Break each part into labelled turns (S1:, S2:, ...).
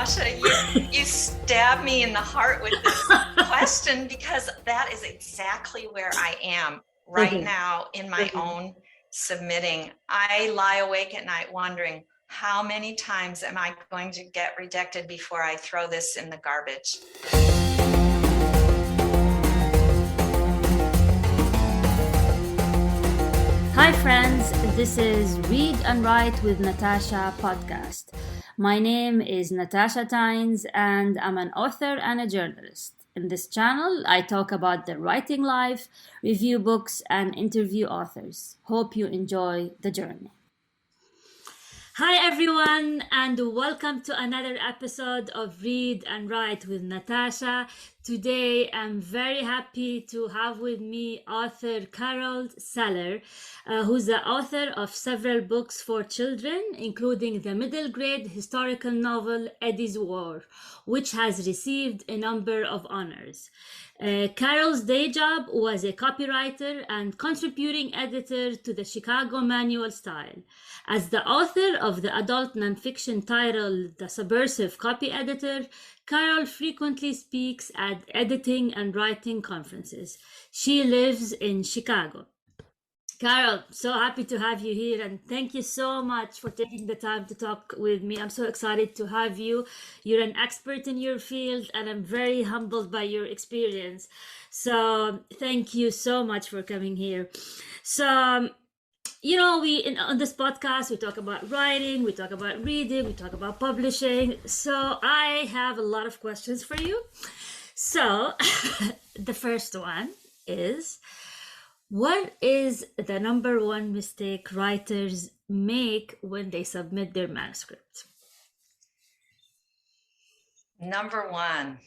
S1: Natasha, you stab me in the heart with this question because that is exactly where I am right
S2: Okay.
S1: now in my
S2: Okay.
S1: own submitting. I lie awake at night wondering how many times am I going to get rejected before I throw this in the garbage?
S2: Hi, friends. This is Read and Write with Natasha podcast. My name is Natasha Tynes, and I'm an author and a journalist. In this channel, I talk about the writing life, review books, and interview authors. Hope you enjoy the journey. Hi, everyone, and welcome to another episode of Read and Write with Natasha. Today, I'm very happy to have with me author Carol Saller, who's the author of several books for children, including the middle grade historical novel Eddie's War, which has received a number of honors. Carol's day job was a copywriter and contributing editor to the Chicago Manual Style. As the author of the adult nonfiction titled The Subversive Copy Editor, Carol frequently speaks at editing and writing conferences. She lives in Chicago. Carol, so happy to have you here, and thank you so much for taking the time to talk with me. I'm so excited to have you. You're an expert in your field, and I'm very humbled by your experience. So, thank you so much for coming here. So, on this podcast we talk about writing, we talk about reading, we talk about publishing. So, I have a lot of questions for you. So, the first one is, what is the number one mistake writers make when they submit their manuscript?
S1: Number one.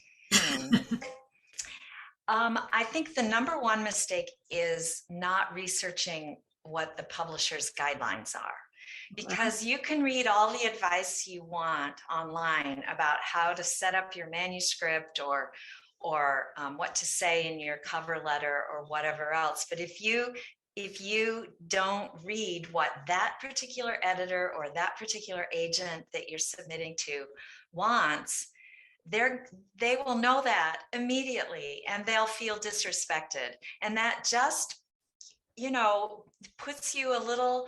S1: I think the number one mistake is not researching what the publisher's guidelines are. Because you can read all the advice you want online about how to set up your manuscript or what to say in your cover letter or whatever else. But if you don't read what that particular editor or that particular agent that you're submitting to wants, they will know that immediately and they'll feel disrespected. And that just, puts you a little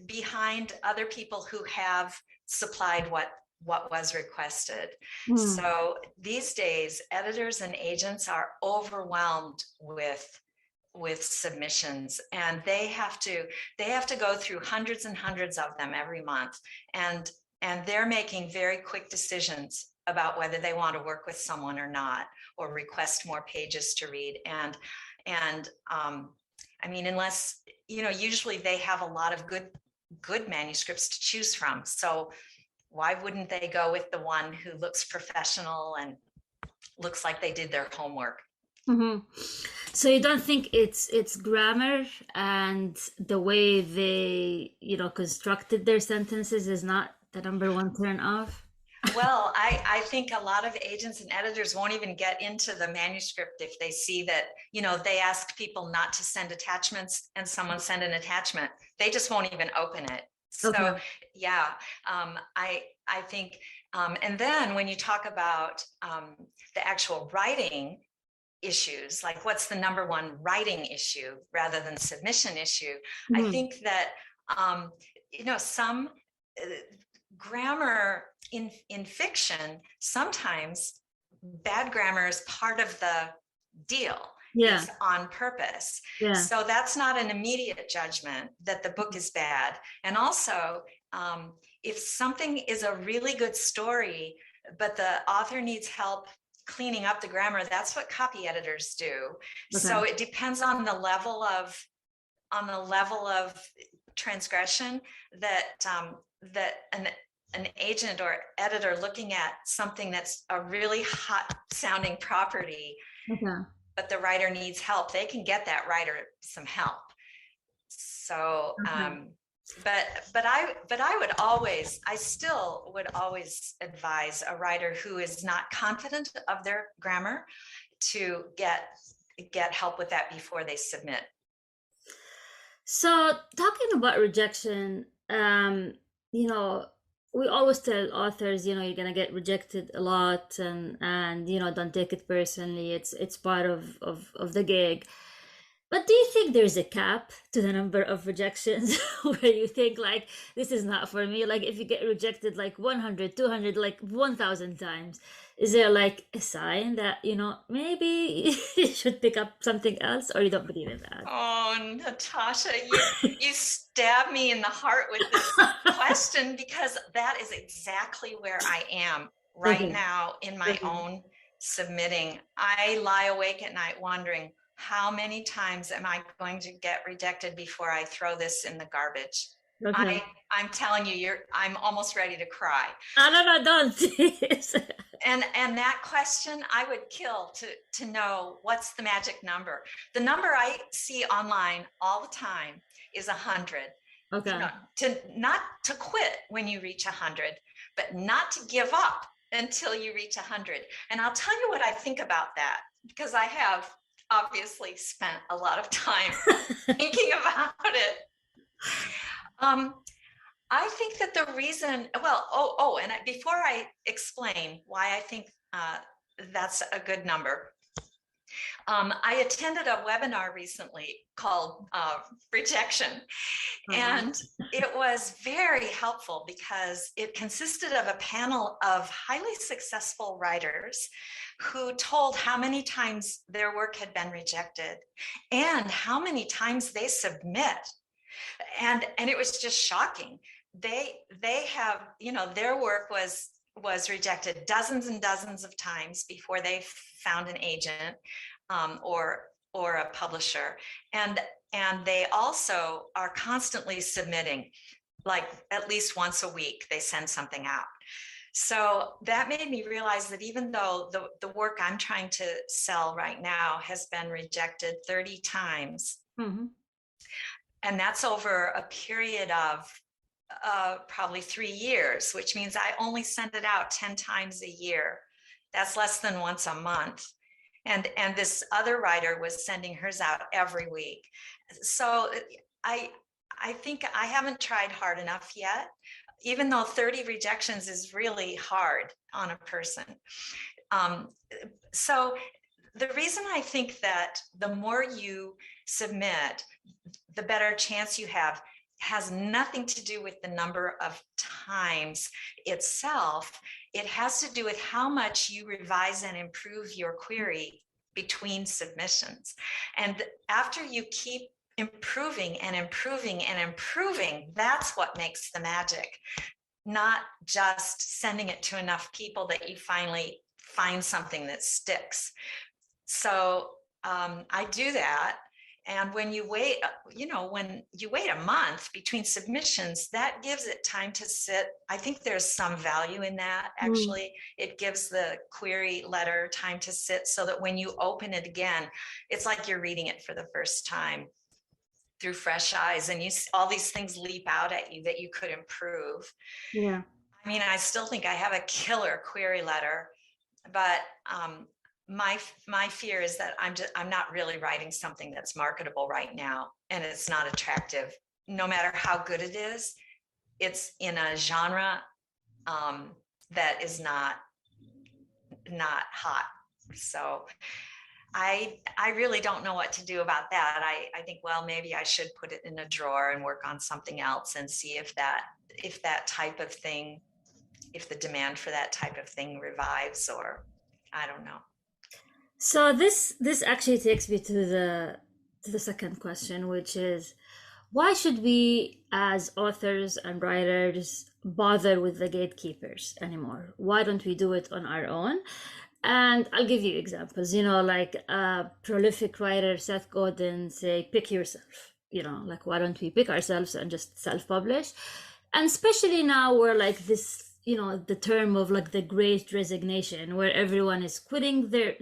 S1: behind other people who have supplied what was requested. So these days, editors and agents are overwhelmed with submissions, and they have to go through hundreds and hundreds of them every month, and they're making very quick decisions about whether they want to work with someone or not, or request more pages to read. And I mean, unless, usually they have a lot of good manuscripts to choose from. So why wouldn't they go with the one who looks professional and looks like they did their homework?
S2: Mm-hmm. So you don't think it's grammar and the way they, constructed their sentences is not the number one turn off?
S1: Well, I think a lot of agents and editors won't even get into the manuscript if they see that, they ask people not to send attachments and someone send an attachment. They just won't even open it. So, okay. Yeah, I think, and then when you talk about the actual writing issues, like what's the number one writing issue rather than submission issue, I think that, some grammar in fiction, sometimes bad grammar is part of the deal. Yeah. It's on purpose. Yeah. So that's not an immediate judgment that the book is bad. And also, if something is a really good story, but the author needs help cleaning up the grammar, that's what copy editors do. Okay. So it depends on the level of transgression that an agent or editor looking at something that's a really hot sounding property, okay, but the writer needs help, they can get that writer some help. So, okay. But I still would always advise a writer who is not confident of their grammar to get help with that before they submit.
S2: So talking about rejection, we always tell authors, you're gonna get rejected a lot, and don't take it personally. It's part of the gig. But do you think there's a cap to the number of rejections where you think like this is not for me? Like if you get rejected like 100, 200, like 1,000 times, is there like a sign that, maybe you should pick up something else, or you don't believe in that?
S1: Oh, Natasha, you stab me in the heart with this question, because that is exactly where I am right
S2: Okay.
S1: now in my
S2: Okay.
S1: own submitting. I lie awake at night wondering, how many times am I going to get rejected before I throw this in the garbage?
S2: Okay.
S1: I'm telling you, I'm almost ready to cry.
S2: No, don't.
S1: And that question, I would kill to know what's the magic number. The number I see online all the time is 100.
S2: Okay.
S1: Not to quit when you reach 100, but not to give up until you reach 100. And I'll tell you what I think about that, because I have obviously spent a lot of time thinking about it. I think that the reason, and before I explain why I think that's a good number, I attended a webinar recently called Rejection, and it was very helpful because it consisted of a panel of highly successful writers who told how many times their work had been rejected and how many times they submit. And it was just shocking. They have, their work was rejected dozens and dozens of times before they found an agent or a publisher, and they also are constantly submitting, like at least once a week they send something out. So that made me realize that even though the work I'm trying to sell right now has been rejected 30 times, and that's over a period of probably 3 years, which means I only send it out 10 times a year. That's less than once a month. And this other writer was sending hers out every week. So I think I haven't tried hard enough yet, even though 30 rejections is really hard on a person. So the reason I think that the more you submit, the better chance you have has nothing to do with the number of times itself. It has to do with how much you revise and improve your query between submissions. And after you keep improving and improving and improving, that's what makes the magic, not just sending it to enough people that you finally find something that sticks. So I do that. And when you wait, when you wait a month between submissions, that gives it time to sit. I think there's some value in that. Actually, it gives the query letter time to sit so that when you open it again, it's like you're reading it for the first time through fresh eyes, and all these things leap out at you that you could improve.
S2: Yeah.
S1: I mean, I still think I have a killer query letter, but my fear is that I'm not really writing something that's marketable right now, and it's not attractive. No matter how good it is, it's in a genre that is not hot. So I really don't know what to do about that. I think, well, maybe I should put it in a drawer and work on something else and see if that type of thing, if the demand for that type of thing revives, or I don't know.
S2: So this actually takes me to the second question, which is, why should we as authors and writers bother with the gatekeepers anymore? Why don't we do it on our own? And I'll give you examples. Like prolific writer Seth Godin say, pick yourself. Like, why don't we pick ourselves and just self-publish? And especially now we're like this, the term of like the great resignation, where everyone is quitting their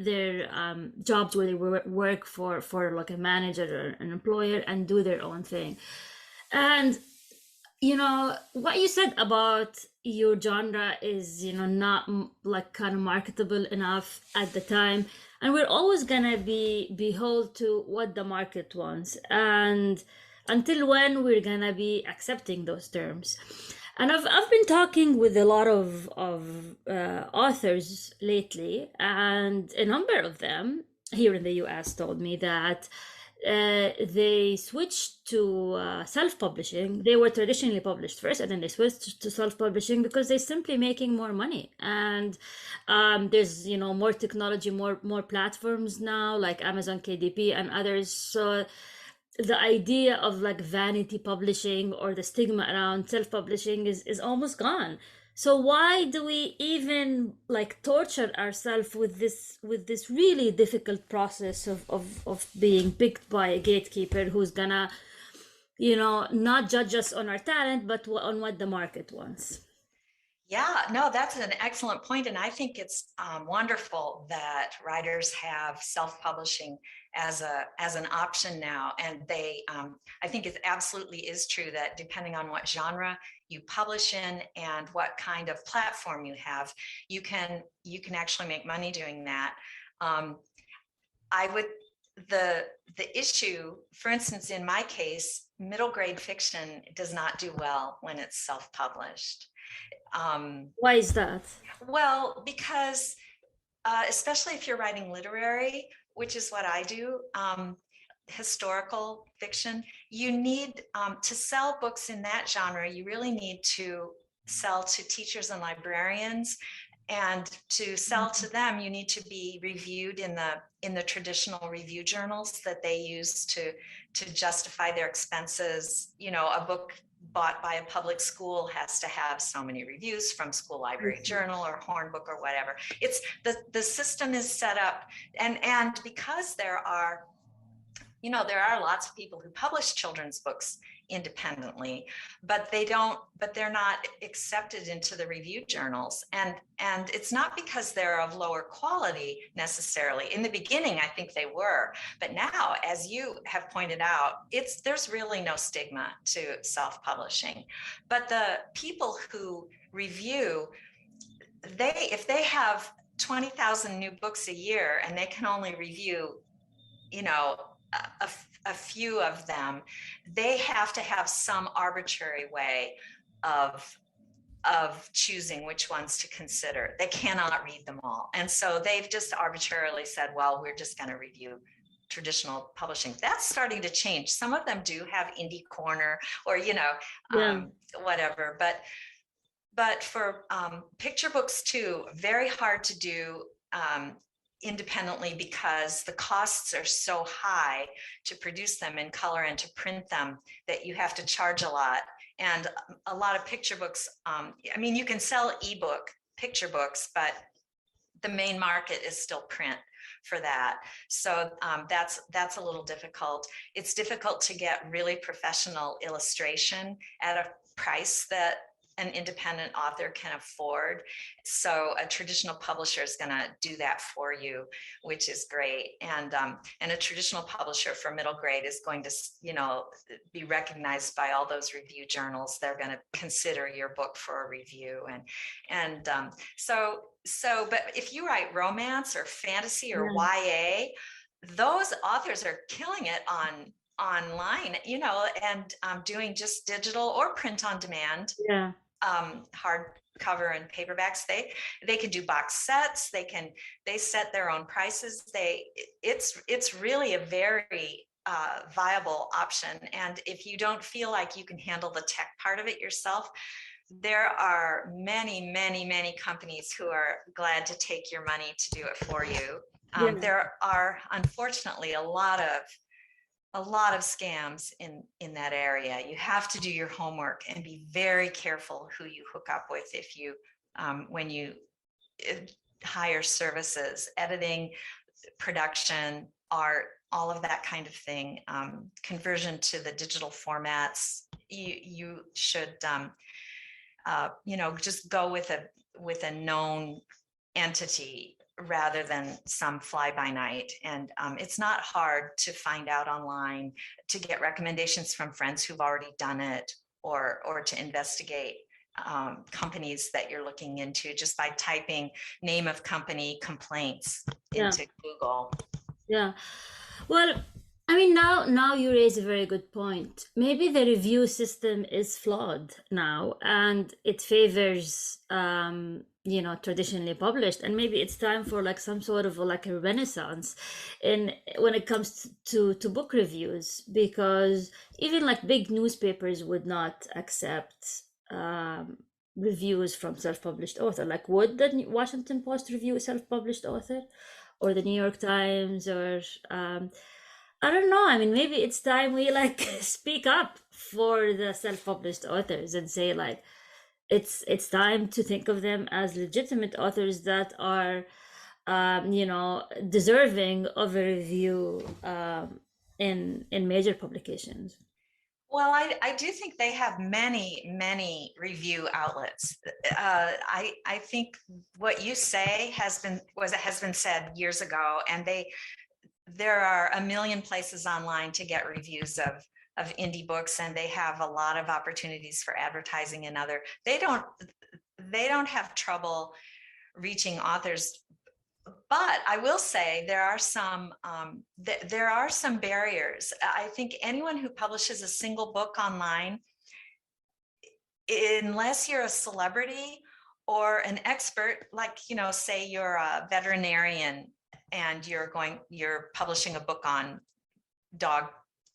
S2: jobs where they work for like a manager or an employer and do their own thing. And what you said about your genre is not like kind of marketable enough at the time, and we're always gonna be beholden to what the market wants. And until when we're gonna be accepting those terms. And I've been talking with a lot of authors lately, and a number of them here in the US told me that they switched to self-publishing. They were traditionally published first, and then they switched to self-publishing because they're simply making more money. And there's more technology, more platforms now, like Amazon KDP and others. So the idea of like vanity publishing or the stigma around self-publishing is almost gone. So why do we even like torture ourselves with this really difficult process of being picked by a gatekeeper who's gonna not judge us on our talent but on what the market wants?
S1: Yeah, no, that's an excellent point. And I think it's wonderful that writers have self-publishing as an option now. And I think it absolutely is true that depending on what genre you publish in and what kind of platform you have, you can actually make money doing that. I would, the issue, for instance, in my case, middle grade fiction does not do well when it's self-published.
S2: Why is that?
S1: Well, because especially if you're writing literary, which is what I do, historical fiction, you need to sell books in that genre. You really need to sell to teachers and librarians, and to sell to them, you need to be reviewed in the traditional review journals that they use to justify their expenses. A book bought by a public school has to have so many reviews from School Library Journal or Hornbook or whatever. It's the system is set up, and because there are lots of people who publish children's books independently, but they're not accepted into the review journals. And it's not because they're of lower quality necessarily. In the beginning, I think they were, but now, as you have pointed out, there's really no stigma to self-publishing. But the people who review, if they have 20,000 new books a year and they can only review, a few of them, they have to have some arbitrary way of choosing which ones to consider. They cannot read them all. And so they've just arbitrarily said, well, we're just going to review traditional publishing. That's starting to change. Some of them do have Indie Corner or, whatever. But for picture books too, very hard to do independently because the costs are so high to produce them in color and to print them that you have to charge a lot. And a lot of picture books, you can sell ebook picture books, but the main market is still print for that. So that's a little difficult. It's difficult to get really professional illustration at a price that an independent author can afford. So a traditional publisher is going to do that for you, which is great. And a traditional publisher for middle grade is going to, be recognized by all those review journals. They're going to consider your book for a review. But if you write romance or fantasy or YA, those authors are killing it online, and doing just digital or print on demand.
S2: Yeah.
S1: Hardcover and paperbacks. They can do box sets. They set their own prices. It's really a very viable option. And if you don't feel like you can handle the tech part of it yourself, there are many, many, many companies who are glad to take your money to do it for you. There are unfortunately a lot of scams in that area. You have to do your homework and be very careful who you hook up with if you when you hire services, editing, production, art, all of that kind of thing. Conversion to the digital formats. You should just go with a known entity rather than some fly-by-night. And it's not hard to find out online, to get recommendations from friends who've already done it, or to investigate companies that you're looking into just by typing name of company complaints into Google.
S2: Yeah. Well, I mean, now you raise a very good point. Maybe the review system is flawed now, and it favors, traditionally published. And maybe it's time for like some sort of like a renaissance in when it comes to book reviews, because even like big newspapers would not accept reviews from self-published author. Like, would the Washington Post review a self-published author, or the New York Times, or I don't know. I mean, maybe it's time we like speak up for the self-published authors and say like it's time to think of them as legitimate authors that are deserving of a review in major publications.
S1: Well, I do think they have many review outlets. I think what you say has been said years ago, and there are a million places online to get reviews of indie books, and they have a lot of opportunities for advertising and other. They don't have trouble reaching authors. But I will say there are some barriers. I think anyone who publishes a single book online, unless you're a celebrity or an expert, like, say you're a veterinarian and you're publishing a book on dog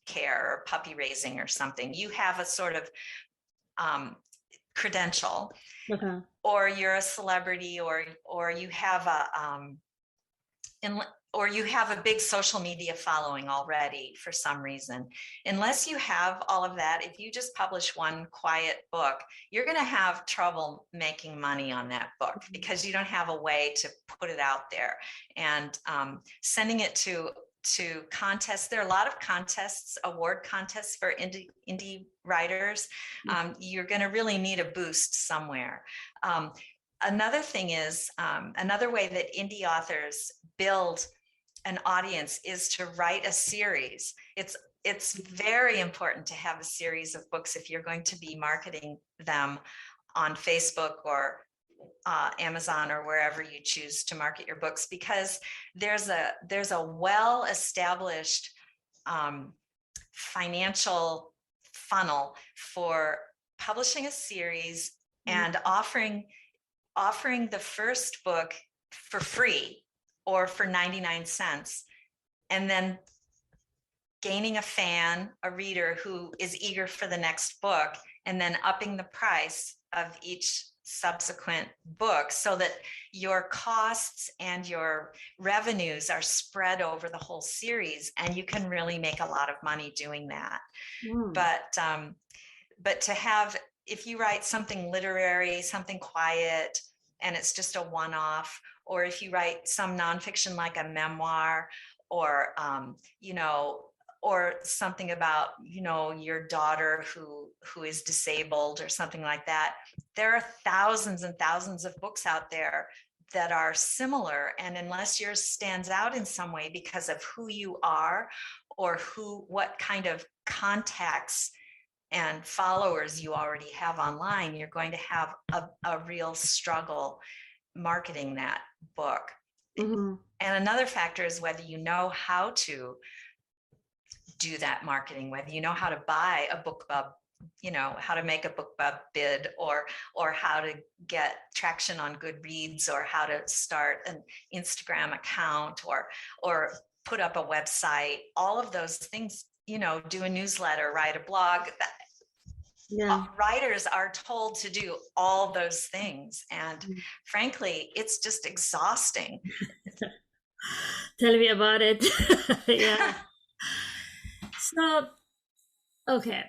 S1: care or puppy raising or something, you have a sort of credential.
S2: Okay.
S1: Or you're a celebrity, or you have a big social media following already for some reason. Unless you have all of that, if you just publish one quiet book, you're going to have trouble making money on that book, because you don't have a way to put it out there. And sending it to contests. There are a lot of contests, award contests for indie writers. You're going to really need a boost somewhere. Another thing is, another way that indie authors build an audience is to write a series. It's very important to have a series of books if you're going to be marketing them on Facebook or Amazon or wherever you choose to market your books, because there's a well-established financial funnel for publishing a series and offering the first book for free or for 99 cents, and then gaining a fan, a reader who is eager for the next book, and then upping the price of each subsequent book, so that your costs and your revenues are spread over the whole series, and you can really make a lot of money doing that. But to have, if you write something literary, something quiet, and it's just a one-off, or if you write some nonfiction like a memoir, or or something about your daughter who is disabled or something like that, there are thousands and thousands of books out there that are similar, and unless yours stands out in some way because of who you are or what kind of contacts and followers you already have online, you're going to have a real struggle marketing that book. Mm-hmm. And another factor is whether you know how to do that marketing, whether you know how to buy a BookBub, how to make a BookBub bid, or how to get traction on Goodreads, or how to start an Instagram account, or put up a website. All of those things, do a newsletter, write a blog. Writers are told to do all those things, and frankly, it's just exhausting.
S2: Tell me about it. Yeah. So, okay.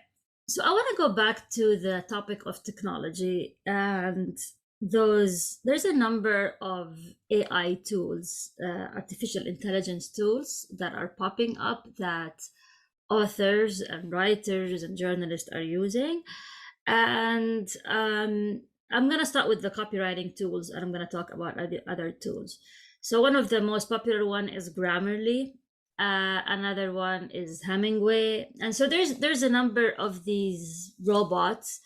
S2: So I want to go back to the topic of technology, and there's a number of AI tools, artificial intelligence tools that are popping up that authors and writers and journalists are using. And I'm going to start with the copywriting tools, and I'm going to talk about the other tools. So one of the most popular one is Grammarly. Another one is Hemingway. And so there's a number of these robots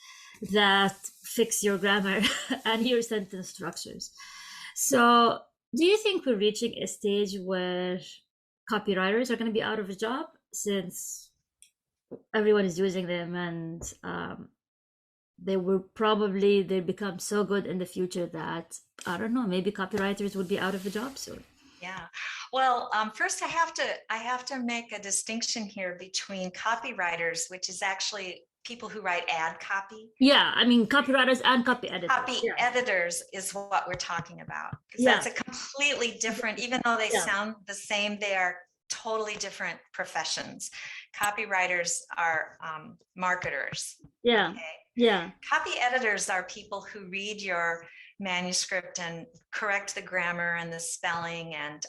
S2: that fix your grammar and your sentence structures. So do you think we're reaching a stage where copywriters are going to be out of a job? since everyone is using them, and they become so good in the future that I don't know, maybe copywriters would be out of a job soon.
S1: Yeah. Well, first I have to make a distinction here between copywriters, which is actually people who write ad copy.
S2: Yeah, I mean copywriters and copy editors.
S1: Copy editors is what we're talking about, because
S2: Yeah.
S1: that's a completely different, even though they
S2: Yeah.
S1: sound the same, they are totally different professions. Copywriters are marketers.
S2: Yeah.
S1: Okay?
S2: Yeah.
S1: Copy editors are people who read your manuscript and correct the grammar and the spelling, and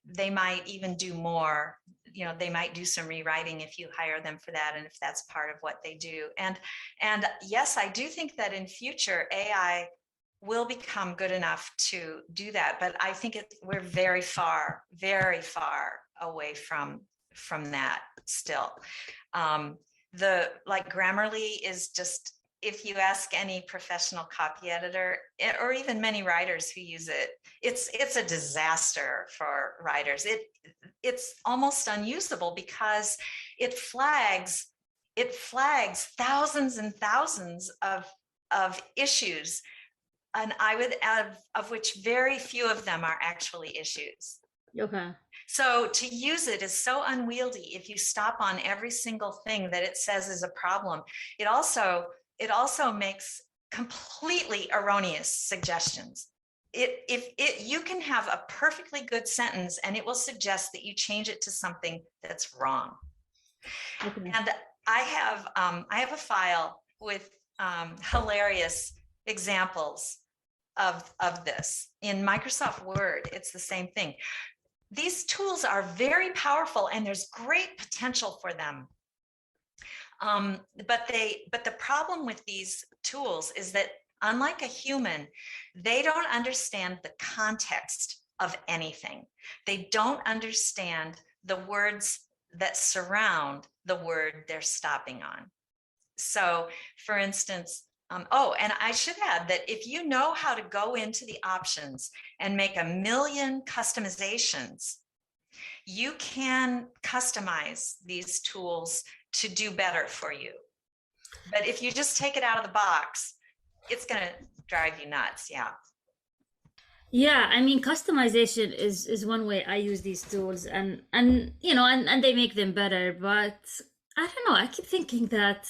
S1: they might even do more. You know, they might do some rewriting if you hire them for that, and if that's part of what they do. And yes, I do think that in future AI will become good enough to do that, but I think we're very far away from that still. Like Grammarly is just, if you ask any professional copy editor, or even many writers who use it, it's a disaster for writers. It's almost unusable because it flags thousands and thousands of issues, and I would add, of which very few of them are actually issues.
S2: Okay.
S1: So to use it is so unwieldy if you stop on every single thing that it says is a problem. It also makes completely erroneous suggestions. You can have a perfectly good sentence and it will suggest that you change it to something that's wrong. Okay. And I have a file with hilarious examples of this in Microsoft Word. It's the same thing. These tools are very powerful and there's great potential for them. But the problem with these tools is that, unlike a human, they don't understand the context of anything. They don't understand the words that surround the word they're stopping on. So, for instance, and I should add that if you know how to go into the options and make 1 million customizations, you can customize these tools to do better for you. But if you just take it out of the box, it's going to drive you nuts. Yeah.
S2: Yeah, I mean, customization is one way I use these tools, and you know, and they make them better. But I don't know, I keep thinking that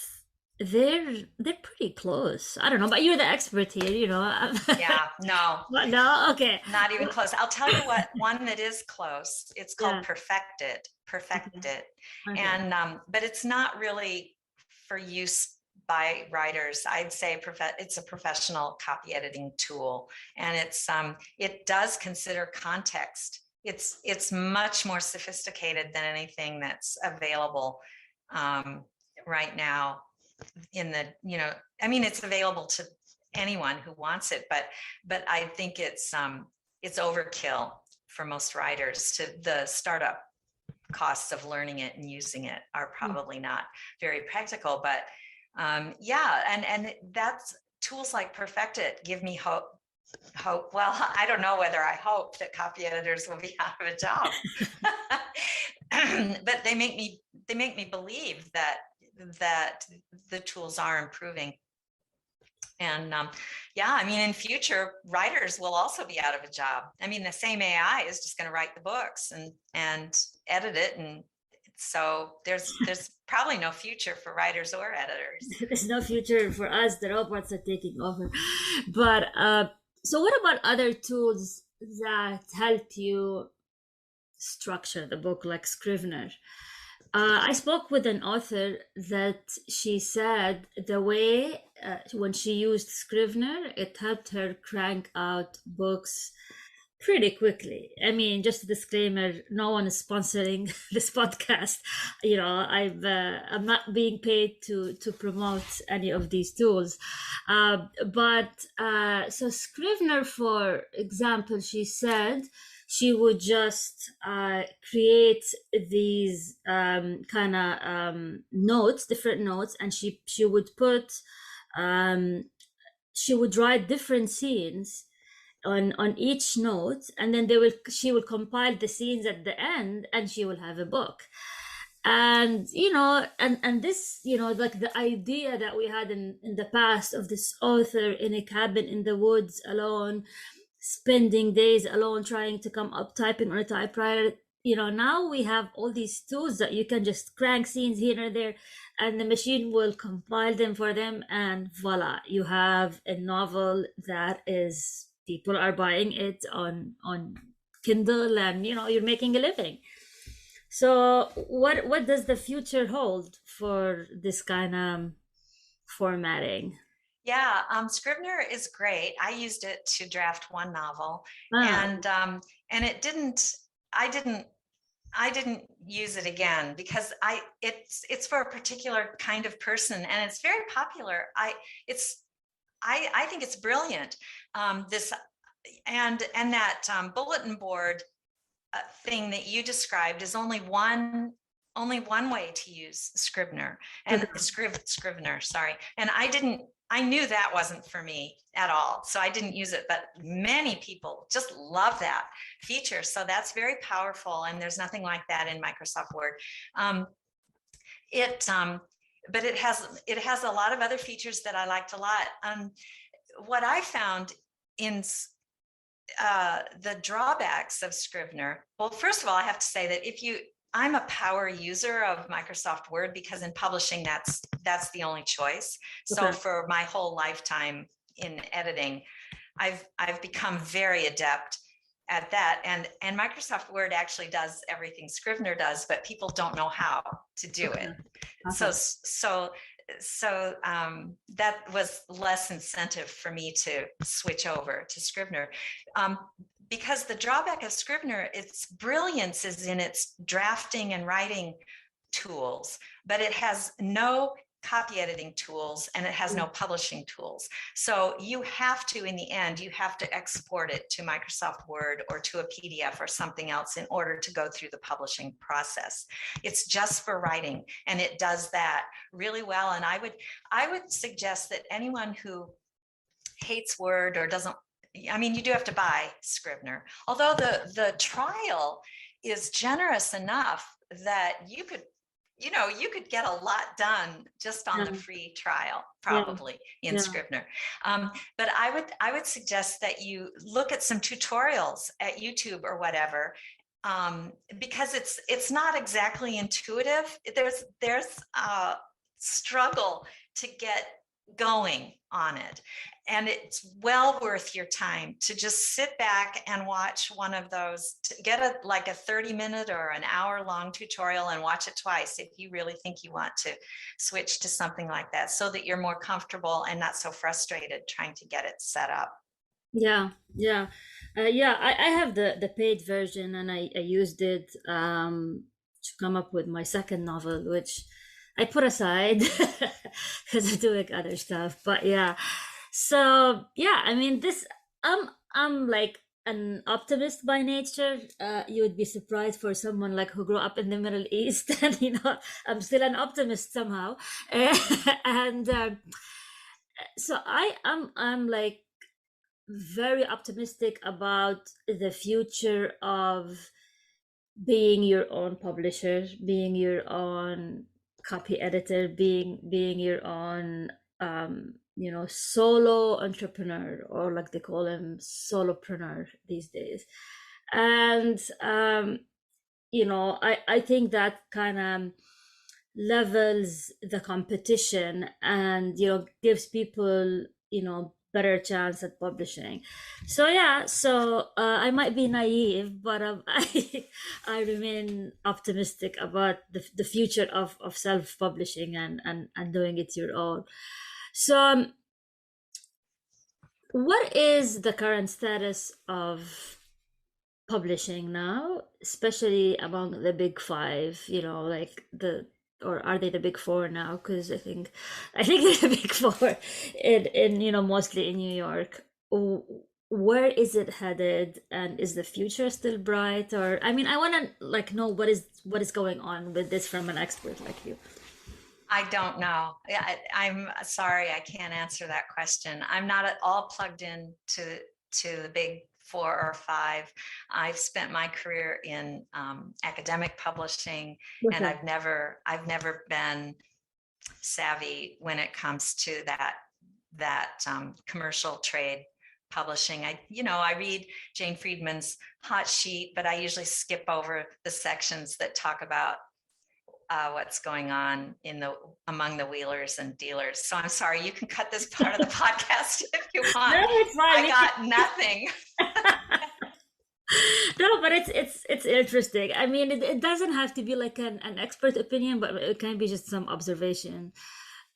S2: they're pretty close. I don't know, but you're the expert here, you know.
S1: Yeah, no.
S2: No, okay.
S1: Not even close. I'll tell you what, one that is close. It's called Perfect It. Okay. And but it's not really for use by writers. I'd say it's a professional copy editing tool, and it does consider context. It's much more sophisticated than anything that's available right now. I mean, it's available to anyone who wants it, but I think it's overkill for most writers. To the startup costs of learning it and using it are probably not very practical. But and that's tools like Perfect It give me hope. Well, I don't know whether I hope that copy editors will be out of a job, but they make me believe that the tools are improving. And I mean, in future, writers will also be out of a job. I mean, the same AI is just going to write the books and edit it, and so there's probably no future for writers or editors.
S2: There's no future for us. The robots are taking over. But so what about other tools that help you structure the book, like Scrivener? I spoke with an author that she said the way when she used Scrivener, it helped her crank out books pretty quickly. I mean, just a disclaimer, no one is sponsoring this podcast. You know, I'm not being paid to promote any of these tools. But so Scrivener, for example, she said she would just create these kind of notes, different notes, and she would put she would write different scenes on each note, and then she will compile the scenes at the end, and she will have a book. And and this, like the idea that we had in the past of this author in a cabin in the woods alone, spending days alone trying to come up typing on a typewriter. Now we have all these tools that you can just crank scenes here and there, and the machine will compile them for them, and voila, you have a novel that is, people are buying it on Kindle, and you're making a living. So what does the future hold for this kind of formatting?
S1: Yeah, Scrivener is great. I used it to draft one novel,
S2: Ah,
S1: and it didn't. I didn't use it again because it's for a particular kind of person, and it's very popular. I think it's brilliant. This and that bulletin board thing that you described is only one way to use Scrivener and Scrivener, sorry. And I knew that wasn't for me at all. So I didn't use it, but many people just love that feature. So that's very powerful. And there's nothing like that in Microsoft Word. Um, it, but it has a lot of other features that I liked a lot. What I found in the drawbacks of Scrivener, well, first of all, I have to say that I'm a power user of Microsoft Word because in publishing, that's the only choice. So
S2: okay.
S1: for my whole lifetime in editing, I've become very adept at that. And Microsoft Word actually does everything Scrivener does, but people don't know how to do it.
S2: Okay.
S1: So that was less incentive for me to switch over to Scrivener. Because the drawback of Scrivener, its brilliance is in its drafting and writing tools, but it has no copy editing tools and it has no publishing tools. So you have to, in the end, you have to export it to Microsoft Word or to a PDF or something else in order to go through the publishing process. It's just for writing, and it does that really well. And I would suggest that anyone who hates Word or doesn't, I mean, you do have to buy Scrivener, although the trial is generous enough that you could get a lot done just on
S2: Yeah,
S1: the free trial,
S2: yeah,
S1: probably in
S2: yeah,
S1: Scrivener. But I would suggest that you look at some tutorials at YouTube or whatever, because it's not exactly intuitive. There's a struggle to get going on it. And it's well worth your time to just sit back and watch one of those, to get like a 30-minute or an hour-long tutorial and watch it twice if you really think you want to switch to something like that, so that you're more comfortable and not so frustrated trying to get it set up.
S2: yeah, yeah. Yeah, I have the paid version, and I used it to come up with my second novel, which I put aside because I'm doing other stuff. But yeah, so yeah, I mean, I'm like an optimist by nature. You would be surprised for someone like who grew up in the Middle East, and I'm still an optimist somehow. And so I'm like very optimistic about the future of being your own publisher, being your own copy editor, being your own solo entrepreneur, or like they call them, solopreneur these days. And I think that kind of levels the competition, and gives people better chance at publishing. So yeah, so I might be naive, but I remain optimistic about the future of self-publishing and doing it your own. So what is the current status of publishing now, especially among the big five? Like or are they the big four now? Because I think they're the big four in mostly in New York. Where is it headed, and is the future still bright? Or I mean, I want to like know what is going on with this from an expert like you.
S1: I don't know. I'm sorry, I can't answer that question. I'm not at all plugged in to the big 4 or 5. I've spent my career in academic publishing, and
S2: Okay.
S1: I've never been savvy when it comes to that commercial trade publishing. I read Jane Friedman's hot sheet, but I usually skip over the sections that talk about what's going on among the wheelers and dealers. So I'm sorry, you can cut this part of the podcast if you
S2: No,
S1: want.
S2: it's fine.
S1: I got nothing.
S2: No, but it's interesting. I mean, it doesn't have to be like an expert opinion, but it can be just some observation.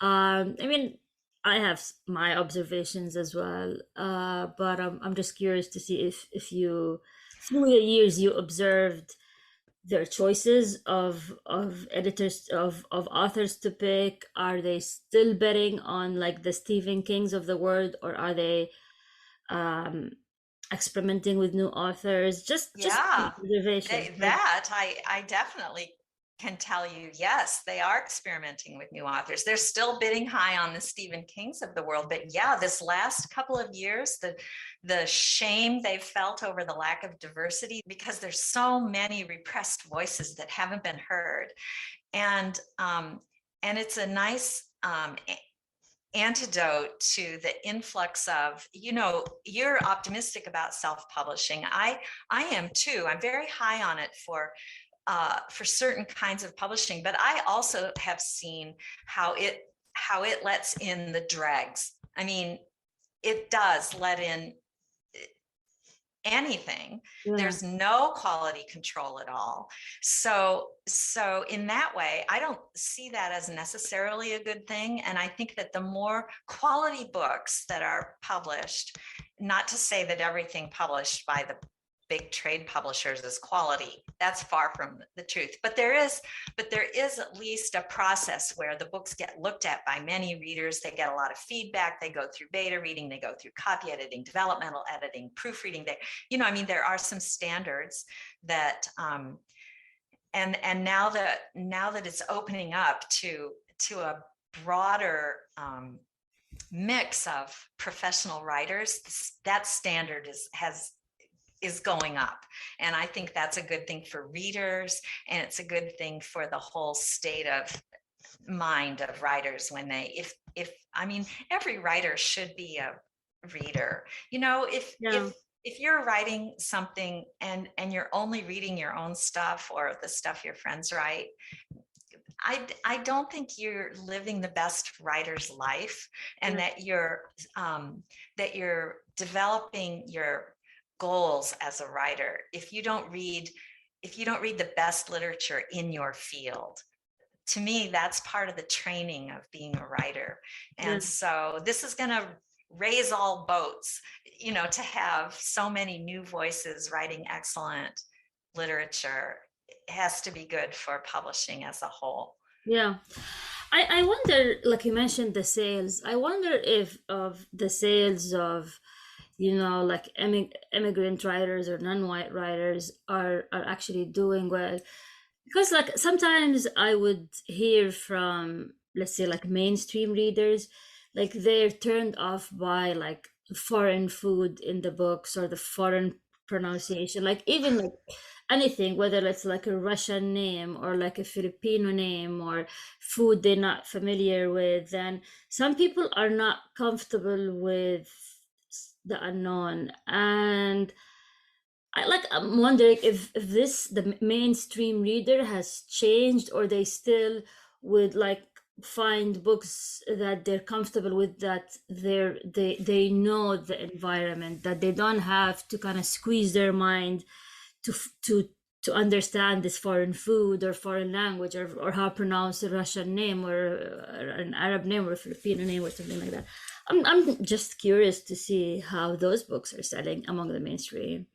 S2: I mean, I have my observations as well, but I'm just curious to see if you, through the years, you observed their choices of editors of authors to pick. Are they still betting on like the Stephen Kings of the world, or are they um experimenting with new authors? Just
S1: Yeah,
S2: observation.
S1: I definitely can tell you, yes, they are experimenting with new authors. They're still bidding high on the Stephen Kings of the world, but yeah, this last couple of years, the shame they've felt over the lack of diversity, because there's so many repressed voices that haven't been heard, and it's a nice antidote to the influx of, you're optimistic about self-publishing. I am too. I'm very high on it for certain kinds of publishing, but I also have seen how it lets in the dregs. I mean, it does let in anything.
S2: Yeah.
S1: There's no quality control at all. So in that way, I don't see that as necessarily a good thing. And I think that the more quality books that are published, not to say that everything published by the big trade publishers is quality, that's far from the truth, but there is at least a process where the books get looked at by many readers. They get a lot of feedback, they go through beta reading, they go through copy editing, developmental editing, proofreading. There are some standards that and now that it's opening up to a broader mix of professional writers, that standard is going up. And I think that's a good thing for readers, and it's a good thing for the whole state of mind of writers when they, every writer should be a reader. If you're writing something and you're only reading your own stuff or the stuff your friends write, I don't think you're living the best writer's life, and that you're developing your goals as a writer if you don't read the best literature in your field. To me, that's part of the training of being a writer. And so this is going to raise all boats, to have so many new voices writing excellent literature. It has to be good for publishing as a whole.
S2: Yeah. I wonder, like you mentioned, the sales. I wonder if of the sales of, like immigrant writers or non-white writers are actually doing well. Because like sometimes I would hear from, let's say, like mainstream readers, like they're turned off by like foreign food in the books or the foreign pronunciation, like even like anything, whether it's like a Russian name or like a Filipino name or food they're not familiar with. And some people are not comfortable with the unknown. And I'm wondering if the mainstream reader has changed, or they still would like find books that they're comfortable with, that they know the environment, that they don't have to kind of squeeze their mind to understand this foreign food or foreign language, or how to pronounce a Russian name or an Arab name or a Filipino name or something like that. I'm just curious to see how those books are selling among the mainstream.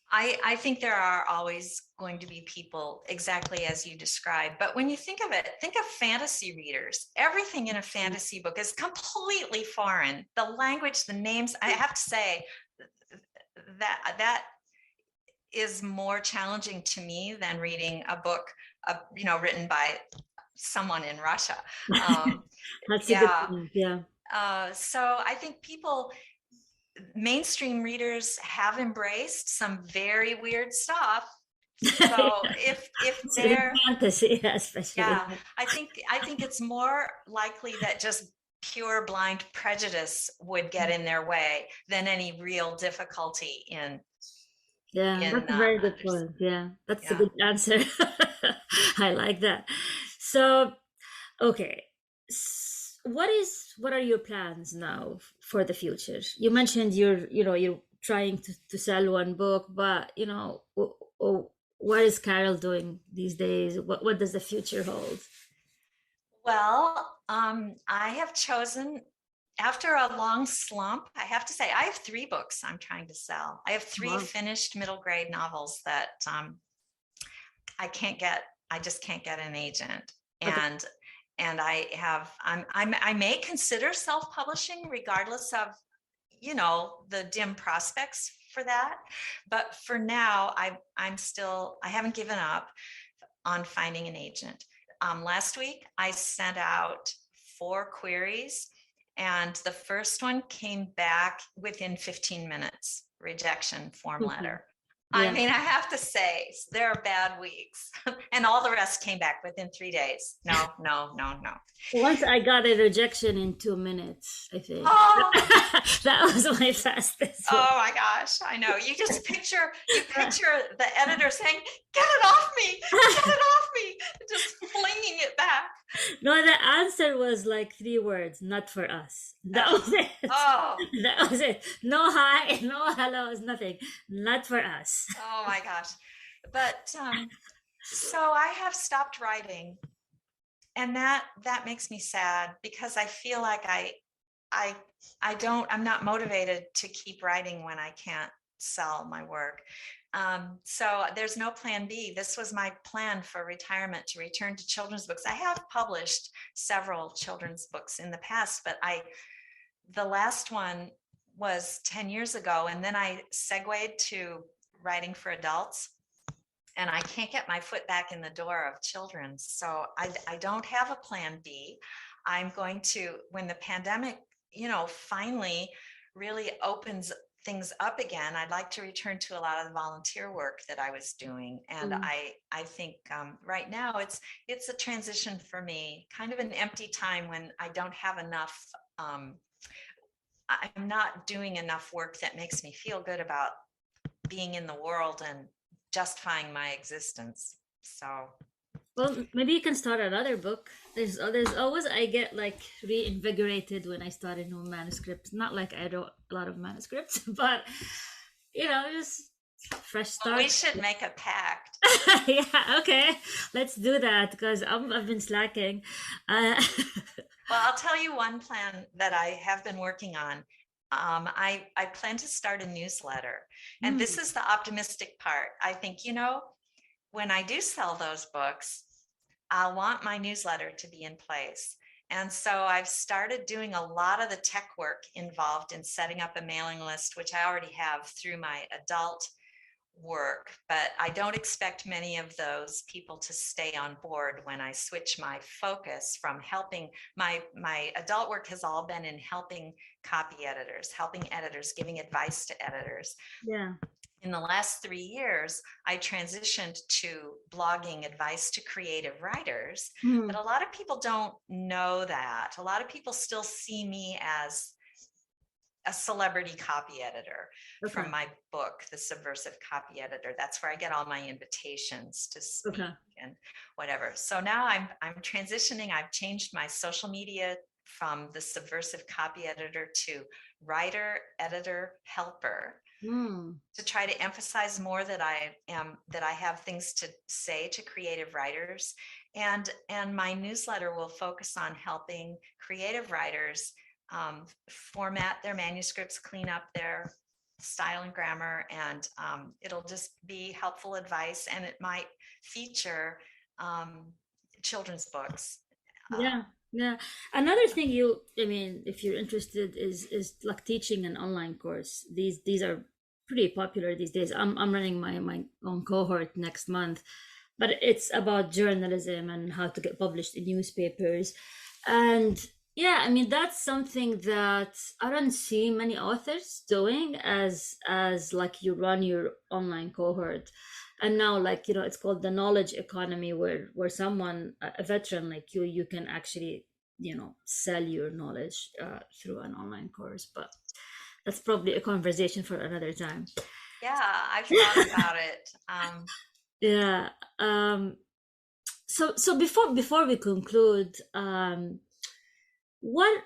S1: I think there are always going to be people exactly as you described. But when you think of it, think of fantasy readers. Everything in a fantasy book is completely foreign. The language, the names, I have to say that is more challenging to me than reading a book, written by someone in Russia.
S2: That's a good point. Yeah.
S1: So I think people, mainstream readers have embraced some very weird stuff. So if they're
S2: fantasy, especially.
S1: yeah, I think it's more likely that just pure blind prejudice would get in their way than any real difficulty in
S2: Yeah, that's a very good
S1: others.
S2: point. Yeah, that's a
S1: Yeah.
S2: good answer. I like that. So, okay. What are your plans now for the future? You mentioned you're trying to sell one book, but what is Carol doing these days? What does the future hold?
S1: Well, I have chosen, after a long slump, I have to say, I have 3 books I'm trying to sell. I have 3
S2: Wow.
S1: finished middle grade novels that I just can't get an agent.
S2: Okay.
S1: And I may consider self-publishing regardless of, the dim prospects for that. But for now, I haven't given up on finding an agent. Last week, I sent out 4 queries, and the first one came back within 15 minutes, rejection form
S2: Okay.
S1: letter. I
S2: Yeah.
S1: mean, I have to say, there are bad weeks, and all the rest came back within 3 days. No, no, no, no.
S2: Once I got a rejection in 2 minutes, I think.
S1: Oh,
S2: That was my fastest one.
S1: oh my gosh, I know. You picture the editor saying, "Get it off me, get it off me," just flinging it back.
S2: No, the answer was like 3 words, not for us. That was it.
S1: Oh,
S2: That was it. No hi, no hellos, nothing. Not for us.
S1: oh my gosh. But so I have stopped writing, and that makes me sad because I feel like I'm not motivated to keep writing when I can't sell my work. So there's no plan B. This was my plan for retirement, to return to children's books. I have published several children's books in the past, but the last one was 10 years ago, and then I segued to writing for adults, and I can't get my foot back in the door of children's. So I don't have a plan B. I'm going to, when the pandemic, finally really opens things up again, I'd like to return to a lot of the volunteer work that I was doing. And I think right now it's a transition for me, kind of an empty time when I don't have enough. I'm not doing enough work that makes me feel good about being in the world and justifying my existence. So
S2: Well, maybe you can start another book. There's always, I get like reinvigorated when I start a new manuscript. Not like I wrote a lot of manuscripts, but just fresh start.
S1: we should make a pact.
S2: Yeah, okay, let's do that because I've been slacking.
S1: Well, I'll tell you one plan that I have been working on. I plan to start a newsletter, and this is the optimistic part. I think, when I do sell those books, I'll want my newsletter to be in place. And so I've started doing a lot of the tech work involved in setting up a mailing list, which I already have through my adult work, but I don't expect many of those people to stay on board when I switch my focus from helping. My adult work has all been in helping copy editors, helping editors, giving advice to editors.
S2: Yeah.
S1: In the last 3 years, I transitioned to blogging advice to creative writers, but a lot of people don't know that. A lot of people still see me as a celebrity copy editor from my book, The Subversive Copy Editor. That's where I get all my invitations to speak and whatever. So now I'm transitioning. I've changed my social media from The Subversive Copy Editor to Writer, Editor, Helper, to try to emphasize more that I have things to say to creative writers. And my newsletter will focus on helping creative writers format their manuscripts, clean up their style and grammar, and it'll just be helpful advice, and it might feature children's books.
S2: Yeah. Another thing if you're interested is like teaching an online course. These are pretty popular these days. I'm running my own cohort next month, but it's about journalism and how to get published in newspapers. And Yeah, I mean that's something that I don't see many authors doing as like you run your online cohort. And now like, it's called the knowledge economy where someone a veteran like you can actually, sell your knowledge through an online course, but that's probably a conversation for another time.
S1: Yeah, I've thought about it.
S2: Yeah. So before we conclude, what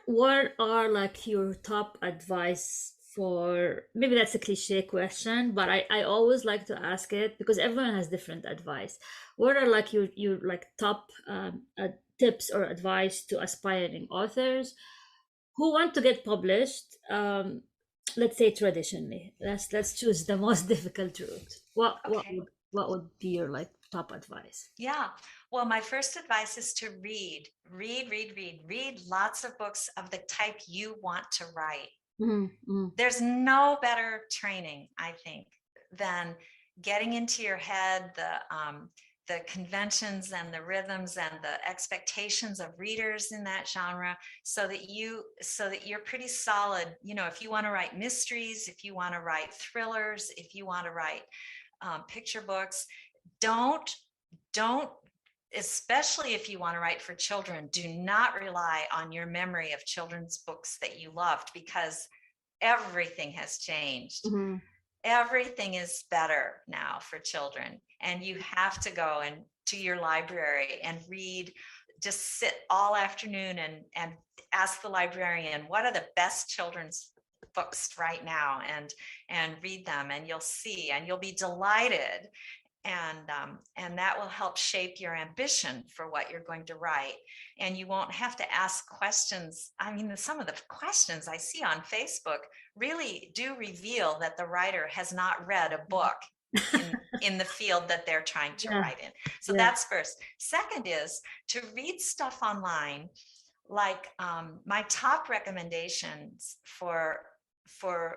S2: are like your top advice for, maybe that's a cliche question, but I always like to ask it because everyone has different advice. What are like your like top tips or advice to aspiring authors who want to get published? Let's say traditionally. Let's choose the most difficult route.
S1: Okay.
S2: What would be your like top advice?
S1: Yeah. Well, my first advice is to read lots of books of the type you want to write.
S2: Mm-hmm.
S1: There's no better training, I think, than getting into your head the conventions and the rhythms and the expectations of readers in that genre, so that you're pretty solid. If you want to write mysteries, if you want to write thrillers, if you want to write picture books, don't don't especially if you want to write for children, do not rely on your memory of children's books that you loved, because everything has changed.
S2: Mm-hmm.
S1: Everything is better now for children, and you have to go and to your library and read. Just sit all afternoon and ask the librarian, what are the best children's books right now, and read them, and you'll see, and you'll be delighted. And that will help shape your ambition for what you're going to write. And you won't have to ask questions. I mean, some of the questions I see on Facebook really do reveal that the writer has not read a book in the field that they're trying to write in. So that's first. Second is to read stuff online. Like my top recommendations for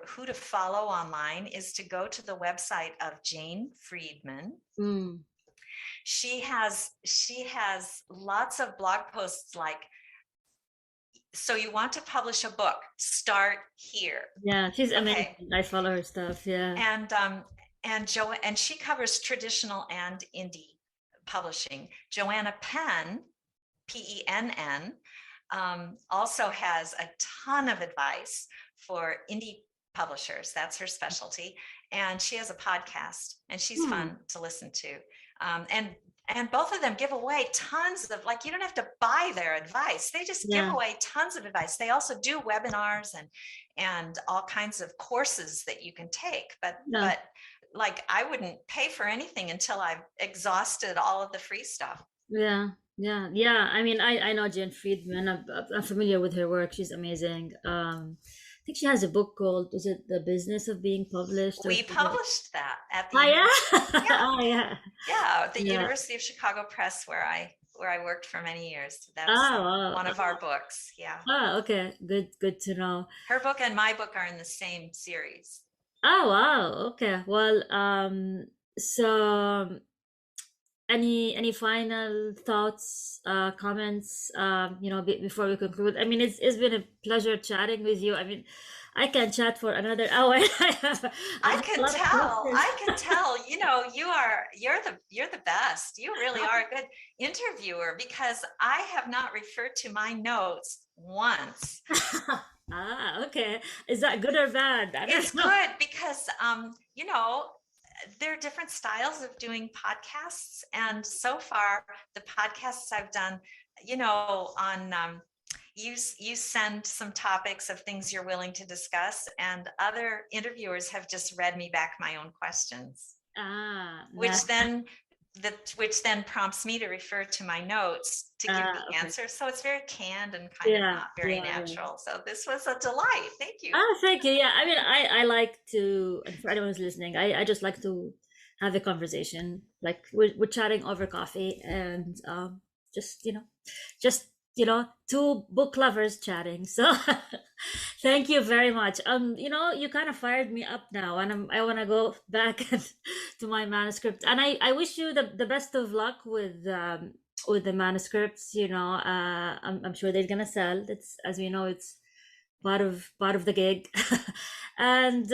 S1: who to follow online is to go to the website of Jane Friedman.
S2: Mm.
S1: She has lots of blog posts like, so you want to publish a book, start here.
S2: Yeah, she's amazing. I follow her stuff. Yeah.
S1: And she covers traditional and indie publishing. Joanna Penn, Penn, also has a ton of advice for indie publishers. That's her specialty. And she has a podcast, and she's fun to listen to. And both of them give away tons of, like, you don't have to buy their advice. They just give away tons of advice. They also do webinars and all kinds of courses that you can take. But like, I wouldn't pay for anything until I've exhausted all of the free stuff.
S2: Yeah. I mean, I know Jane Friedman. I'm familiar with her work. She's amazing. I think she has a book called, was it The Business of Being Published?
S1: We published that at the the University of Chicago Press, where I worked for many years. That's one of our books. Yeah.
S2: Oh, okay. Good to know.
S1: Her book and my book are in the same series.
S2: Oh, wow. Okay. Well, so any final thoughts, comments, before we conclude? I mean, it's been a pleasure chatting with you. I mean, I can chat for another hour.
S1: I can tell. You're the best. You really are a good interviewer, because I have not referred to my notes once.
S2: Okay. Is that good or bad?
S1: It's good, because there are different styles of doing podcasts, and so far the podcasts I've done, on you send some topics of things you're willing to discuss, and other interviewers have just read me back my own questions, which then prompts me to refer to my notes to give the answer. So it's very canned and kind of not very natural. So this was a delight. Thank you.
S2: Oh, thank you. Yeah, I mean, I like to, and for anyone who's listening, I just like to have a conversation. Like we're chatting over coffee, and just two book lovers chatting. So thank you very much. You kind of fired me up now, and I want to go back to my manuscript. And I wish you the best of luck with with the manuscripts. I'm sure they're gonna sell. It's, as we know, it's part of the gig. And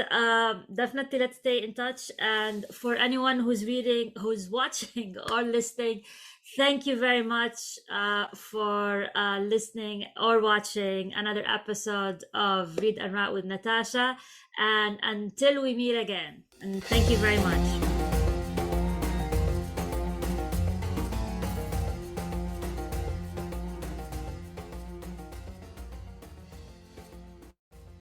S2: definitely let's stay in touch. And for anyone who's reading, who's watching or listening, thank you very much for listening or watching another episode of Read and Write with Natasha. And until we meet again, and thank you very much.